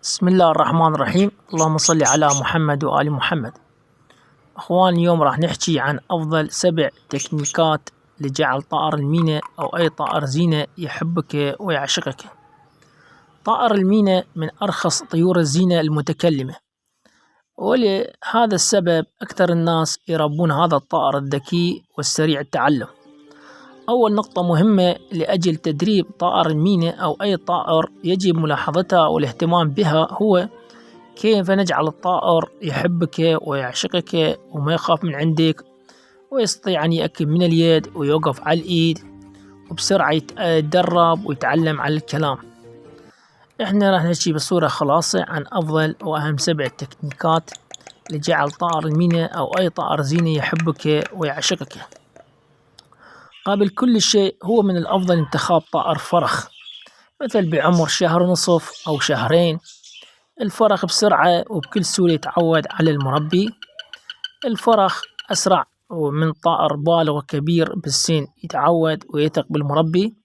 بسم الله الرحمن الرحيم. اللهم صل على محمد وآل محمد. أخوان، اليوم راح نحكي عن أفضل 7 تكنيكات لجعل طائر المينا أو أي طائر زينة يحبك ويعشقك. طائر المينا من أرخص طيور الزينة المتكلمة، ولهذا السبب أكثر الناس يربون هذا الطائر الذكي والسريع التعلم. أول نقطة مهمة لأجل تدريب طائر المينا أو أي طائر يجب ملاحظتها والاهتمام بها هو كيف نجعل الطائر يحبك ويعشقك وما يخاف من عندك، ويستطيع أن يأكل من اليد ويوقف على الإيد، وبسرعة يتدرب ويتعلم على الكلام. احنا راح نحكي بصورة خلاصة عن أفضل وأهم 7 تكنيكات لجعل طائر المينا أو أي طائر زينة يحبك ويعشقك. قبل كل شيء، هو من الأفضل انتخاب طائر فرخ، مثل بعمر 1.5 شهر أو 2 شهور. الفرخ بسرعة وبكل سهولة يتعود على المربي. الفرخ أسرع من طائر بالغ وكبير بالسن يتعود ويثق بالمربي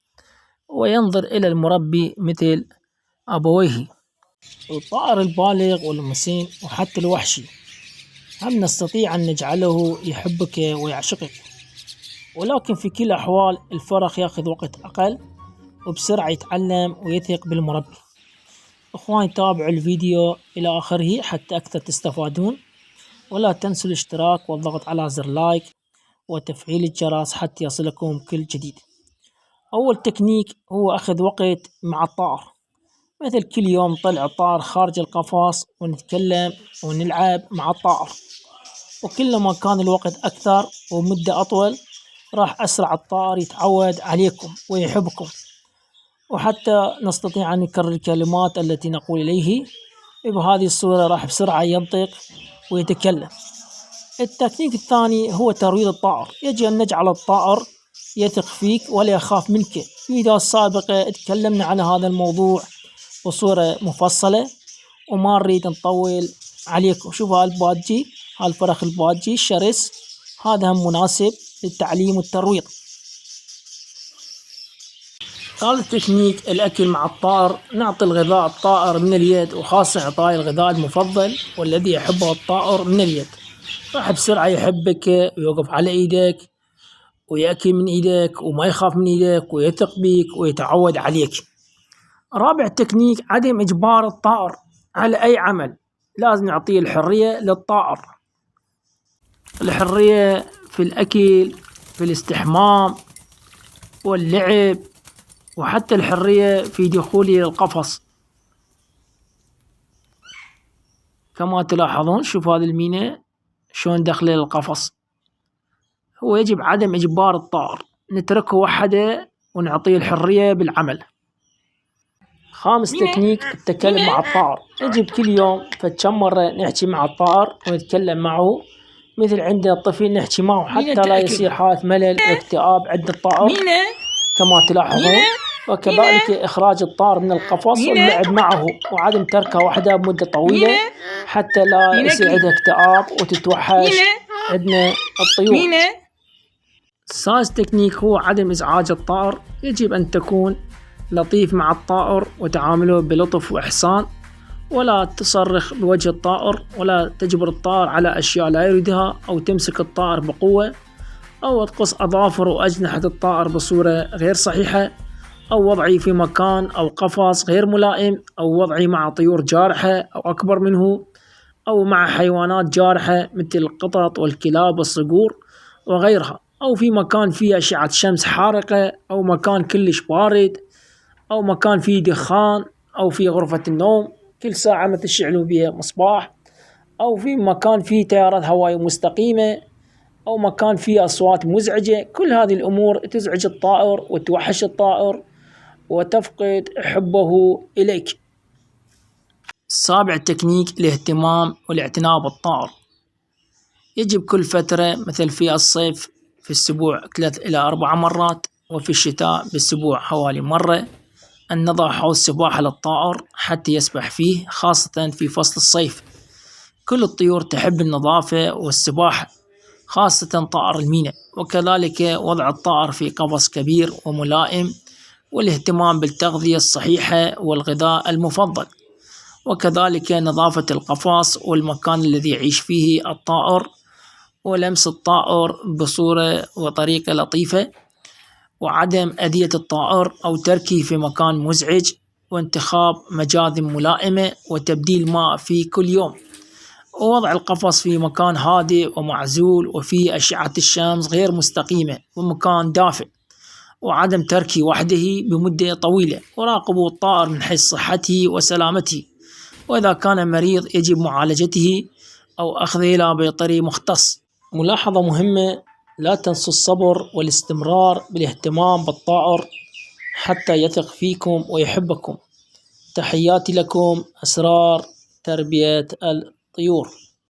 وينظر إلى المربي مثل أبويه. الطائر البالغ والمسن وحتى الوحشي هم نستطيع أن نجعله يحبك ويعشقك، ولكن في كل الأحوال الفرخ يأخذ وقت أقل وبسرعة يتعلم ويثق بالمربي. أخواني، تابعوا الفيديو إلى آخره حتى أكثر تستفادون، ولا تنسوا الاشتراك والضغط على زر لايك وتفعيل الجرس حتى يصلكم كل جديد. أول تكنيك هو أخذ وقت مع الطائر، مثل كل يوم نطلع الطائر خارج القفص ونتكلم ونلعب مع الطائر، وكلما كان الوقت أكثر ومدة أطول راح أسرع الطائر يتعود عليكم ويحبكم، وحتى نستطيع أن نكرر الكلمات التي نقول إليه. بهذه الصورة راح بسرعة ينطق ويتكلم. التكنيك الثاني هو ترويض الطائر. يجب أن نجعل الطائر يثق فيك ولا يخاف منك. في فيديو السابقة تكلمنا عن هذا الموضوع بصورة مفصلة وما نريد نطول عليكم. شوفوا هالبادجي، هالفرخ البادجي الشرس، هذا هم مناسب للتعليم والترويض. ثالث تكنيك الأكل مع الطائر. نعطي الغذاء الطائر من اليد، وخاصة إعطاء الغذاء المفضل والذي يحبه الطائر من اليد. راح بسرعة يحبك ويوقف على إيدك ويأكل من إيدك وما يخاف من إيدك ويثق بك ويتعود عليك. رابع تكنيك عدم إجبار الطائر على أي عمل، لازم نعطيه الحرية للطائر، الحرية في الأكل، في الاستحمام واللعب، وحتى الحرية في دخوله للقفص. كما تلاحظون، شوف هذا المينا شلون دخل للقفص. هو يجب عدم إجبار الطائر، نتركه وحده ونعطيه الحرية بالعمل. خامس تكنيك التكلم مع الطائر. يجب كل يوم فكم مرة نحكي مع الطائر ونتكلم معه، مثل عندنا الطفل نحكي معه حتى لا يصير حالة ملل واكتئاب عند الطائر كما تلاحظون. وكذلك إخراج الطائر من القفص واللعب معه وعدم تركه وحده بمدة طويلة حتى لا يصير عندها اكتئاب وتتوحش عندنا الطيور. السادس تكنيك هو عدم إزعاج الطائر. يجب أن تكون لطيف مع الطائر وتعامله بلطف وإحسان، ولا تصرخ بوجه الطائر، ولا تجبر الطائر على أشياء لا يريدها، أو تمسك الطائر بقوة، أو تقص أظافر وأجنحة الطائر بصورة غير صحيحة، أو وضعه في مكان أو قفص غير ملائم، أو وضعه مع طيور جارحة أو أكبر منه، أو مع حيوانات جارحة مثل القطط والكلاب والصقور وغيرها، أو في مكان فيه أشعة شمس حارقة، أو مكان كلش بارد، أو مكان فيه دخان، أو في غرفة النوم كل ساعة ما تشعلوا بها مصباح، أو في مكان فيه تيارات هواء مستقيمة، أو مكان فيه أصوات مزعجة. كل هذه الأمور تزعج الطائر وتوحش الطائر وتفقد حبه إليك. السابع تكنيك الاهتمام والاعتناء بالطائر. يجب كل فترة، مثل في الصيف في الأسبوع 3 إلى 4 مرات، وفي الشتاء بالأسبوع حوالي مرة، أن نضع حوض سباحة للطائر حتى يسبح فيه، خاصة في فصل الصيف. كل الطيور تحب النظافة والسباحة، خاصة طائر المينا. وكذلك وضع الطائر في قفص كبير وملائم، والاهتمام بالتغذية الصحيحة والغذاء المفضل. وكذلك نظافة القفص والمكان الذي يعيش فيه الطائر، ولمس الطائر بصورة وطريقة لطيفة، وعدم أذية الطائر أو تركه في مكان مزعج، وانتخاب مجاذب ملائمة، وتبديل ماء فيه كل يوم، ووضع القفص في مكان هادئ ومعزول وفيه أشعة الشمس غير مستقيمة ومكان دافئ، وعدم تركه وحده بمدة طويلة، وراقبوا الطائر من حيث صحته وسلامته، وإذا كان مريض يجب معالجته أو أخذه إلى بيطري مختص. ملاحظة مهمة: لا تنسوا الصبر والاستمرار بالاهتمام بالطائر حتى يثق فيكم ويحبكم. تحياتي لكم، أسرار تربية الطيور.